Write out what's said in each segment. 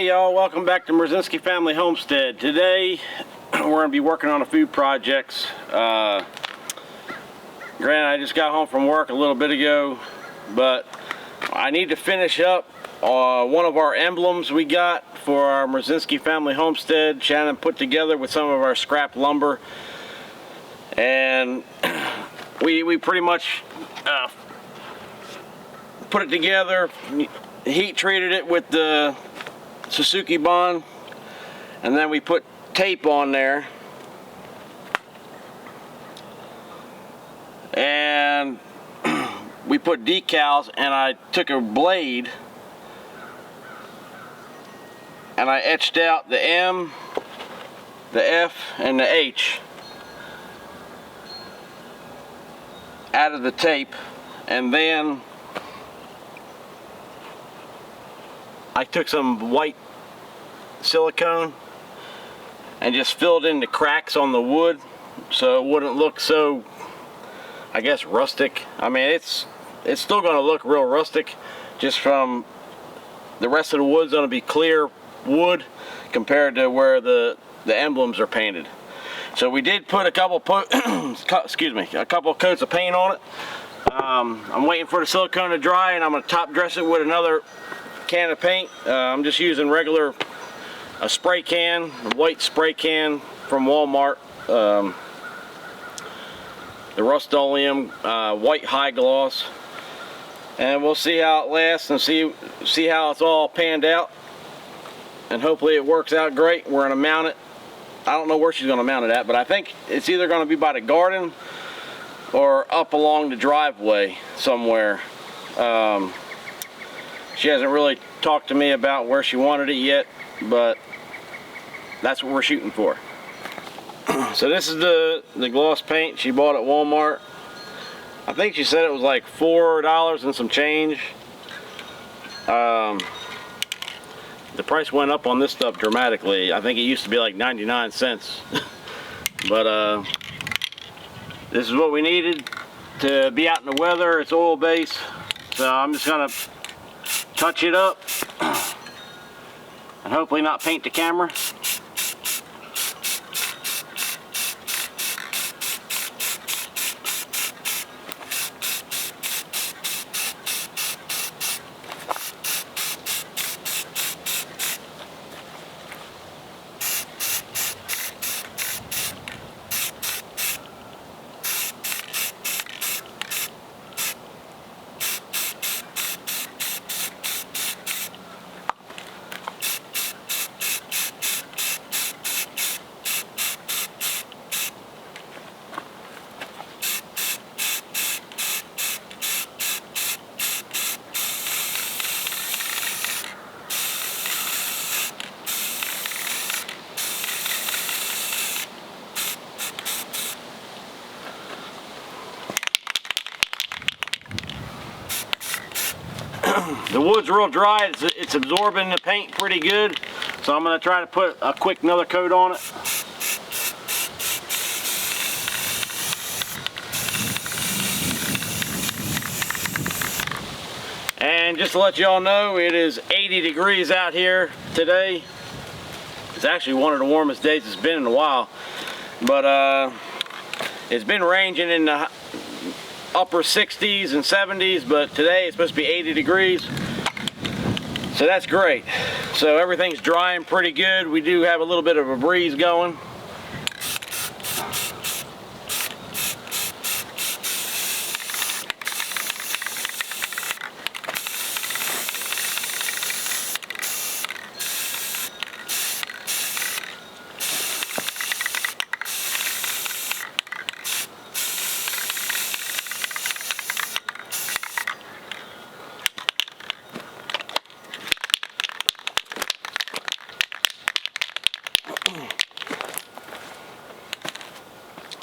Hey y'all, welcome back to Mrozinski Family Homestead. Today we're going to be working on a few projects. Granted, I just got home from work a little bit ago, but I need to finish up one of our emblems we got for our Mrozinski Family Homestead. Shannon put together with some of our scrap lumber, and we pretty much put it together, heat treated it with the Suzuki bond, and then we put tape on there, and we put decals, and I took a blade and I etched out the M, the F, and the H out of the tape, and then I took some white silicone and just filled in the cracks on the wood so it wouldn't look so, I guess, rustic. I mean, it's still going to look real rustic, just from the rest of the wood's going to be clear wood compared to where the emblems are painted. So we did put a couple a couple of coats of paint on it. I'm waiting for the silicone to dry, and I'm going to top dress it with another can of paint. I'm just using a spray can, a white spray can from Walmart, the Rust-Oleum white high gloss, and we'll see how it lasts and see how it's all panned out, and hopefully it works out great. We're going to mount it. I don't know where she's going to mount it at, but I think it's either going to be by the garden or up along the driveway somewhere. She hasn't really talked to me about where she wanted it yet, but that's what we're shooting for. So this is the gloss paint she bought at Walmart. I think she said it was like $4 and some change. The price went up on this stuff dramatically. I think it used to be like 99 cents. But this is what we needed to be out in the weather. It's oil base, so I'm just gonna touch it up and hopefully not paint the camera. The wood's real dry, it's absorbing the paint pretty good, so I'm going to try to put a quick another coat on it. And just to let y'all know, it is 80 degrees out here today. It's actually one of the warmest days it's been in a while, but it's been ranging in the upper 60s and 70s, but today it's supposed to be 80 degrees, so that's great. So everything's drying pretty good. We do have a little bit of a breeze going.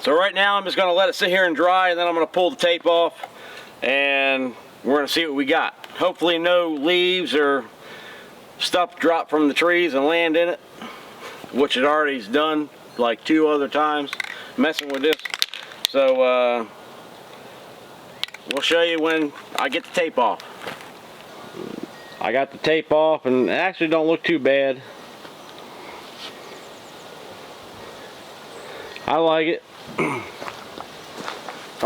So right now I'm just going to let it sit here and dry, and then I'm going to pull the tape off, and we're going to see what we got. Hopefully no leaves or stuff drop from the trees and land in it, which it already's done like 2 other times messing with this. So we'll show you when I get the tape off. I got the tape off and it actually don't look too bad. I like it. The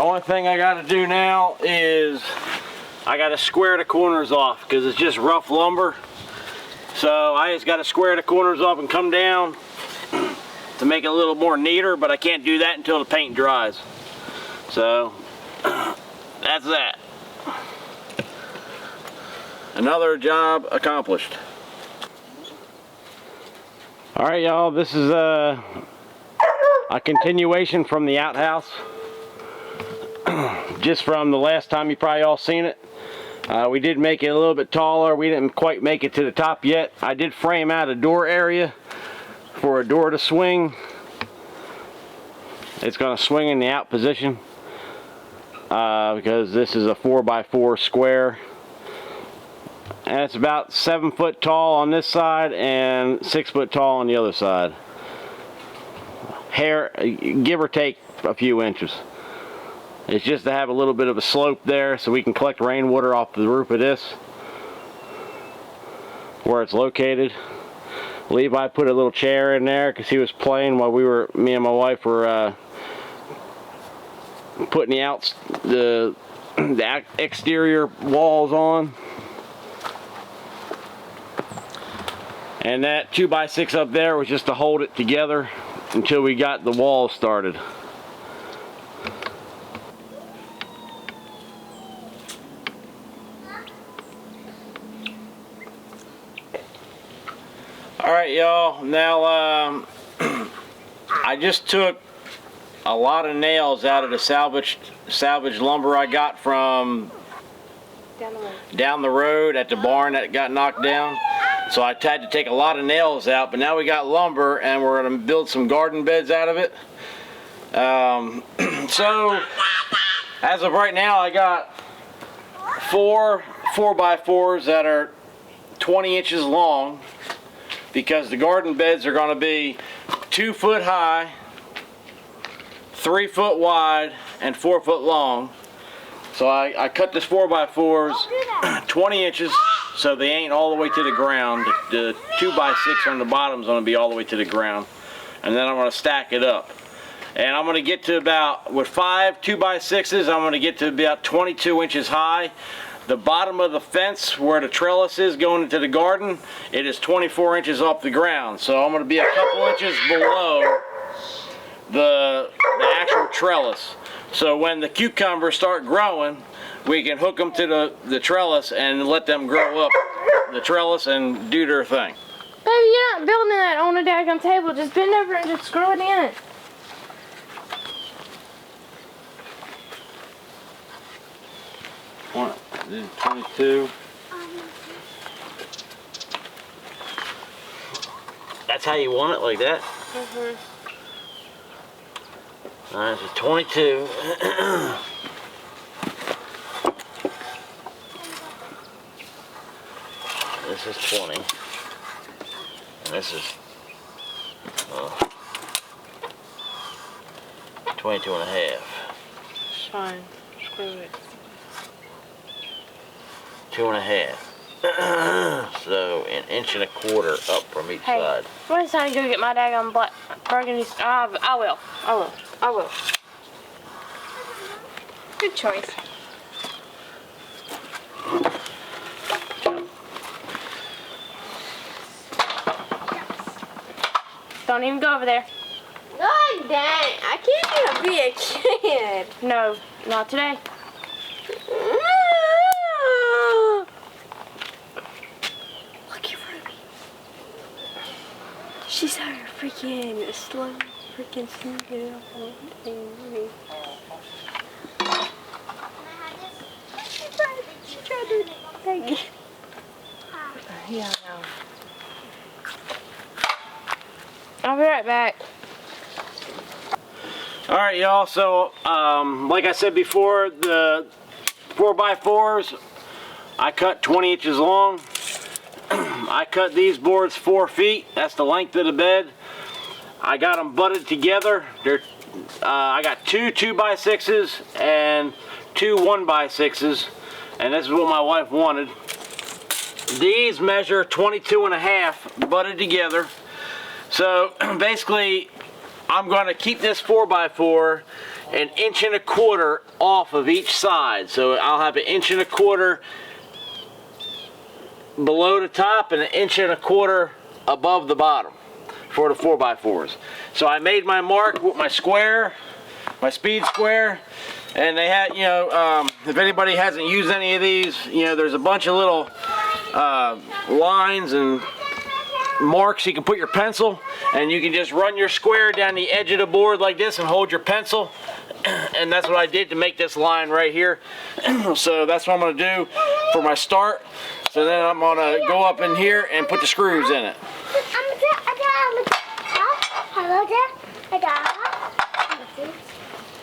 only thing I got to do now is I got to square the corners off because it's just rough lumber. So I just got to square the corners off and come down to make it a little more neater, but I can't do that until the paint dries. So that's that. Another job accomplished. Alright y'all, this is a continuation from the outhouse. Just from the last time you probably all seen it. We did make it a little bit taller. We didn't quite make it to the top yet. I did frame out a door area for a door to swing. It's going to swing in the out position because this is a 4x4 square. And it's about 7 foot tall on this side and 6 foot tall on the other side. Give or take a few inches. It's just to have a little bit of a slope there so we can collect rainwater off the roof of this where it's located. Levi put a little chair in there because he was playing while me and my wife were putting the exterior walls on. And that 2x6 up there was just to hold it together until we got the walls started. Alright y'all, now I just took a lot of nails out of the salvaged lumber I got from down the road at the barn that got knocked down. So I had to take a lot of nails out, but now we got lumber and we're going to build some garden beds out of it. So as of right now I got 4 4x4s that are 20 inches long, because the garden beds are going to be 2 foot high, 3 foot wide, and 4 foot long. So I cut this 4x4s 20 inches so they ain't all the way to the ground. The 2x6 on the bottom is going to be all the way to the ground. And then I'm going to stack it up. And I'm going to get to about, with 5 2x6s, I'm going to get to about 22 inches high. The bottom of the fence where the trellis is going into the garden, it is 24 inches off the ground. So I'm going to be a couple inches below the actual trellis. So when the cucumbers start growing, we can hook them to the trellis and let them grow up the trellis and do their thing. Baby, you're not building that on a daggum table. Just bend over and just screw it in. One, 22. That's how you want it, like that? Mm-hmm. Alright, so 22. This is 20. And this is 22 and a half. It's fine. Screw it. 2 and a half. So 1.25 inches up from each side. When it's time to go get my daggum black burgundy. I will. Good choice. Don't even go over there. God dang, I can't even be a kid. No, not today. Look in front of me. She's out here freaking slow, freaking sneaking up on me. She tried to beg you. Yeah, I know. I'll be right back. Alright y'all, so like I said before, the 4x4s I cut 20 inches long. I cut these boards 4 feet. That's the length of the bed. I got them butted together. I got 2 2x6s and 2 1x6s, and this is what my wife wanted. These measure 22.5 butted together. So basically, I'm going to keep this 4x4 1.25 inches off of each side. So I'll have 1.25 inches below the top and 1.25 inches above the bottom for the 4x4s. So I made my mark with my square, my speed square, and they had, you know, if anybody hasn't used any of these, you know, there's a bunch of little lines and marks you can put your pencil, and you can just run your square down the edge of the board like this and hold your pencil. And that's what I did to make this line right here. So that's what I'm going to do for my start. So then I'm going to go up in here and put the screws in it.